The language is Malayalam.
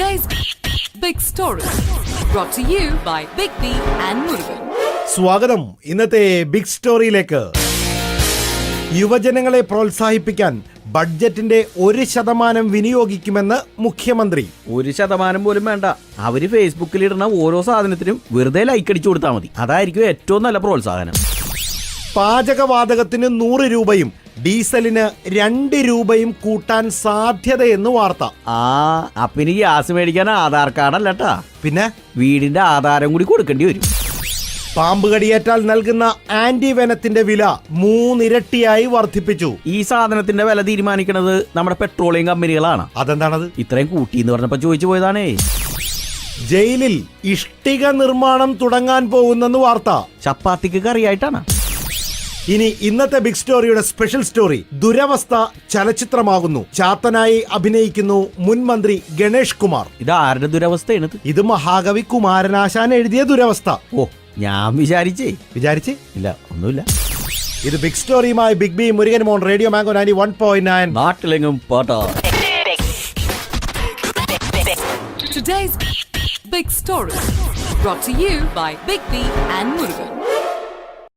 Today's big story brought to you by Big B and Murugan. സ്വാഗതം ഇന്നത്തെ ബിഗ് സ്റ്റോറിയിലേക്ക്. യുവജനങ്ങളെ പ്രോത്സാഹിപ്പിക്കാൻ ബഡ്ജറ്റിന്റെ 1% വിനിയോഗിക്കുമെന്ന് മുഖ്യമന്ത്രി. 1% പോലും വേണ്ട. അവര് ഫേസ്ബുക്കിൽ ഇടുന്ന ഓരോ സാധനത്തിനും വെറുതെ ലൈക്ക് അടിച്ചു കൊടുത്താൽ മതി. അതായിരിക്കും ഏറ്റവും നല്ല പ്രോത്സാഹനം. പാചകവാതകത്തിന് 100 രൂപയും ഡീസലിന് 2 രൂപയും കൂട്ടാൻ സാധ്യതയെന്ന് വാർത്ത. അപ്പിന് ഗ്യാസ് മേടിക്കാൻ ആധാർ കാർഡല്ലട്ടാ, പിന്നെ വീടിന്റെ ആധാരം കൂടി കൊടുക്കേണ്ടി വരും. പാമ്പ് കടിയേറ്റാൽ നൽകുന്ന ആന്റിവെനത്തിന്റെ വില 3 ഇരട്ടിയായി വർദ്ധിപ്പിച്ചു. ഈ സാധനത്തിന്റെ വില തീരുമാനിക്കുന്നത് നമ്മുടെ പെട്രോളിയം കമ്പനികളാണ്. അതെന്താണത്? ഇത്രയും കൂട്ടിന്ന് പറഞ്ഞപ്പോ ചോദിച്ചു പോയതാണേ. ജയിലിൽ ഇഷ്ടിക നിർമ്മാണം തുടങ്ങാൻ പോകുന്നെന്ന് വാർത്ത. ചപ്പാത്തിക്ക് കറിയായിട്ടാണ്. ഇനി ഇന്നത്തെ ബിഗ് സ്റ്റോറിയുടെ സ്പെഷ്യൽ സ്റ്റോറി. ദുരവസ്ഥ ചലച്ചിത്രമാകുന്നു. ചാത്തനായി അഭിനയിക്കുന്നു മുൻ മന്ത്രി ഗണേഷ് കുമാർ. ഇത് ആരുടെ ദുരവസ്ഥയാണ്? ഇത് മഹാകവി കുമാരനാശാൻ എഴുതിയ ദുരവസ്ഥ. ഞാൻ വിചാരിച്ചേ ഇല്ല, ഒന്നുമില്ല. ഇത് ബിഗ് സ്റ്റോറിയുമായി ബിഗ് ബി മുരുകൻ മോൻ, റേഡിയോ മാംഗോ 91.9 നാട്ടിലെങ്ങും പാട്ടാ. Today's big story brought to you by Big B and Murugan.